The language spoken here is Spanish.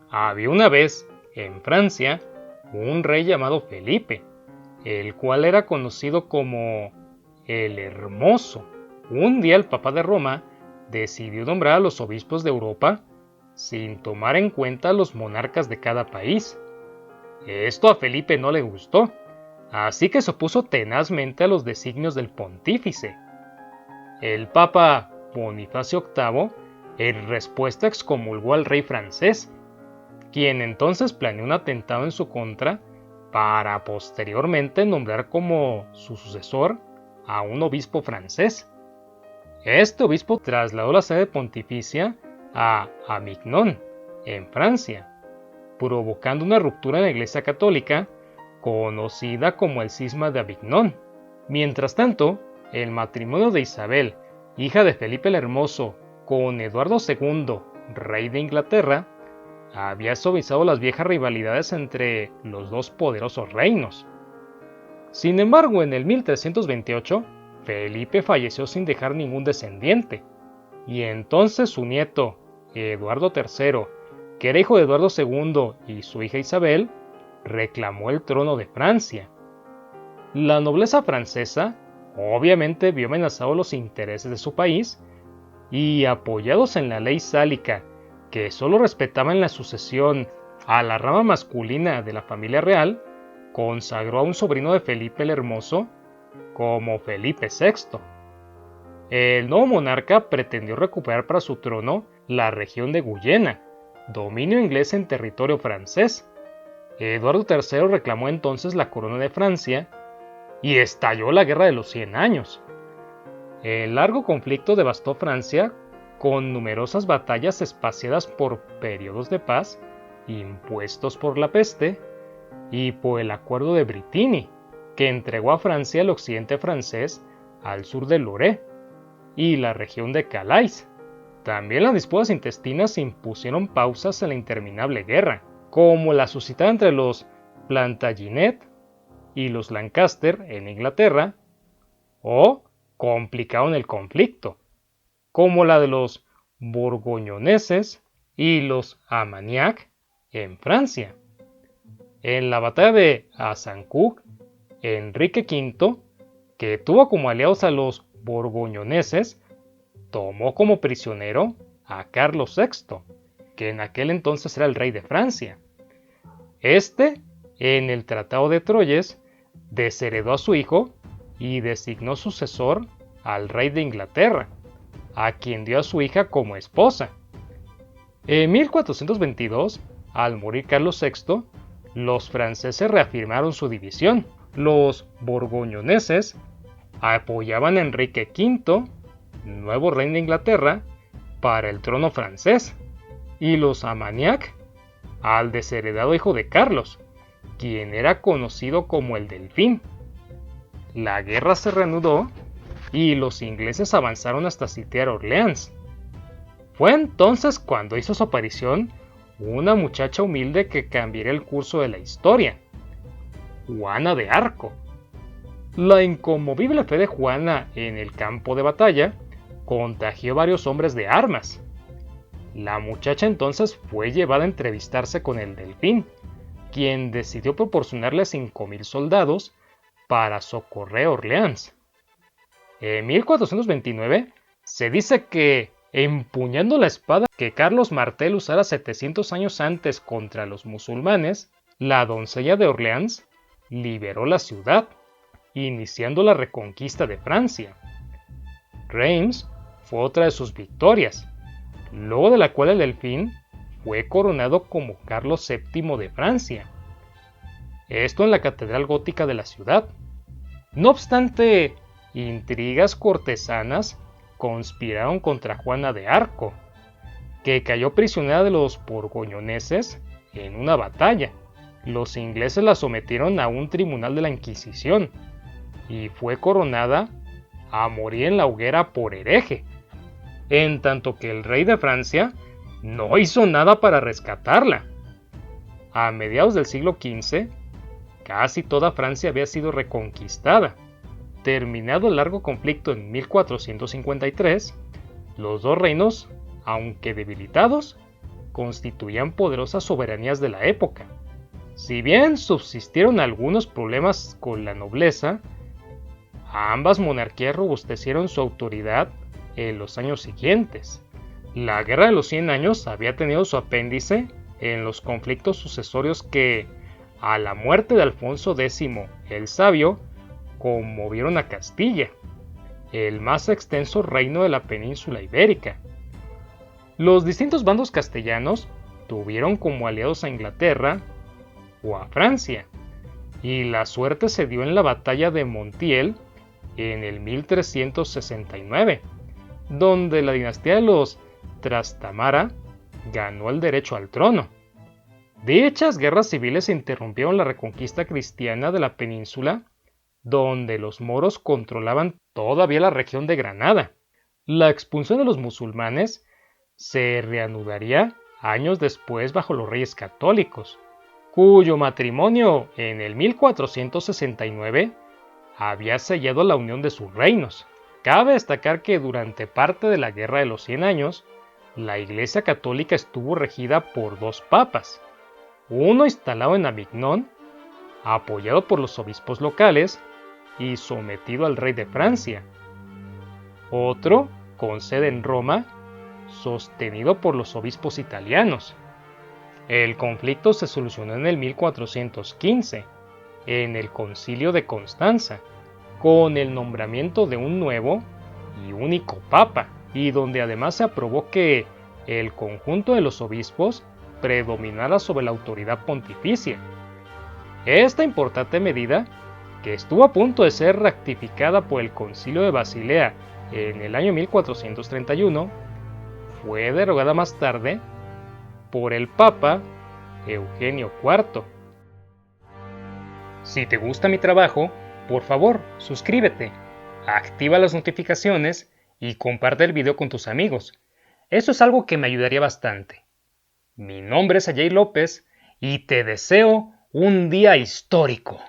Había una vez, en Francia, un rey llamado Felipe, el cual era conocido como el Hermoso. Un día el Papa de Roma decidió nombrar a los obispos de Europa sin tomar en cuenta a los monarcas de cada país. Esto a Felipe no le gustó, así que se opuso tenazmente a los designios del pontífice. El Papa Bonifacio VIII, en respuesta, excomulgó al rey francés, quien entonces planeó un atentado en su contra para posteriormente nombrar como su sucesor a un obispo francés. Este obispo trasladó la sede pontificia a Avignon, en Francia, provocando una ruptura en la Iglesia Católica conocida como el Cisma de Avignon. Mientras tanto, el matrimonio de Isabel, hija de Felipe el Hermoso, con Eduardo II, rey de Inglaterra, había suavizado las viejas rivalidades entre los dos poderosos reinos. Sin embargo, en el 1328, Felipe falleció sin dejar ningún descendiente, y entonces su nieto, Eduardo III, que era hijo de Eduardo II y su hija Isabel, reclamó el trono de Francia. La nobleza francesa obviamente vio amenazados los intereses de su país y, apoyados en la ley sálica, que solo respetaban la sucesión a la rama masculina de la familia real, consagró a un sobrino de Felipe el Hermoso como Felipe VI. El nuevo monarca pretendió recuperar para su trono la región de Guyena, dominio inglés en territorio francés. Eduardo III reclamó entonces la corona de Francia y estalló la Guerra de los 100 Años. El largo conflicto devastó Francia con numerosas batallas espaciadas por periodos de paz impuestos por la peste y por el Acuerdo de Brétigny, que entregó a Francia el occidente francés al sur del Loire y la región de Calais. También las disputas intestinas impusieron pausas en la interminable guerra, como la suscitada entre los Plantagenet y los Lancaster en Inglaterra, o complicaron el conflicto, como la de los borgoñoneses y los Armagnac en Francia. En la batalla de Azincourt, Enrique V, que tuvo como aliados a los borgoñoneses, tomó como prisionero a Carlos VI, que en aquel entonces era el rey de Francia. Este, en el Tratado de Troyes, desheredó a su hijo y designó sucesor al rey de Inglaterra, a quien dio a su hija como esposa. En 1422, al morir Carlos VI, los franceses reafirmaron su división. Los borgoñoneses apoyaban a Enrique V, nuevo rey de Inglaterra, para el trono francés, y los Armagnac al desheredado hijo de Carlos, quien era conocido como el Delfín. La guerra se reanudó y los ingleses avanzaron hasta sitiar Orleans. Fue entonces cuando hizo su aparición una muchacha humilde que cambiaría el curso de la historia, Juana de Arco. La inconmovible fe de Juana en el campo de batalla contagió a varios hombres de armas. La muchacha entonces fue llevada a entrevistarse con el Delfín, quien decidió proporcionarle 5,000 soldados para socorrer Orleans. En 1429 se dice que, empuñando la espada que Carlos Martel usara 700 años antes contra los musulmanes, la doncella de Orleans liberó la ciudad, iniciando la reconquista de Francia. Reims fue otra de sus victorias, luego de la cual el Delfín fue coronado como Carlos VII de Francia. Esto en la catedral gótica de la ciudad. No obstante, intrigas cortesanas conspiraron contra Juana de Arco, que cayó prisionera de los borgoñoneses en una batalla. Los ingleses la sometieron a un tribunal de la Inquisición y fue coronada a morir en la hoguera por hereje, en tanto que el rey de Francia no hizo nada para rescatarla. A mediados del siglo XV, casi toda Francia había sido reconquistada. Terminado el largo conflicto en 1453, los dos reinos, aunque debilitados, constituían poderosas soberanías de la época. Si bien subsistieron algunos problemas con la nobleza, ambas monarquías robustecieron su autoridad en los años siguientes. La Guerra de los 100 Años había tenido su apéndice en los conflictos sucesorios que, a la muerte de Alfonso X el Sabio, conmovieron a Castilla, el más extenso reino de la península ibérica. Los distintos bandos castellanos tuvieron como aliados a Inglaterra o a Francia, y la suerte se dio en la batalla de Montiel en el 1369, donde la dinastía de los Trastámara ganó el derecho al trono. Dichas guerras civiles interrumpieron la reconquista cristiana de la península, donde los moros controlaban todavía la región de Granada. La expulsión de los musulmanes se reanudaría años después bajo los reyes católicos, cuyo matrimonio en el 1469 había sellado la unión de sus reinos. Cabe destacar que durante parte de la Guerra de los 100 Años, la Iglesia Católica estuvo regida por dos papas, uno instalado en Avignon, apoyado por los obispos locales y sometido al rey de Francia, otro con sede en Roma, sostenido por los obispos italianos. El conflicto se solucionó en el 1415, en el Concilio de Constanza, con el nombramiento de un nuevo y único papa, y donde además se aprobó que el conjunto de los obispos predominara sobre la autoridad pontificia. Esta importante medida, que estuvo a punto de ser ratificada por el Concilio de Basilea en el año 1431, fue derogada más tarde por el Papa Eugenio IV. Si te gusta mi trabajo, por favor, suscríbete, activa las notificaciones y comparte el video con tus amigos. Eso es algo que me ayudaría bastante. Mi nombre es Ajay López y te deseo un día histórico.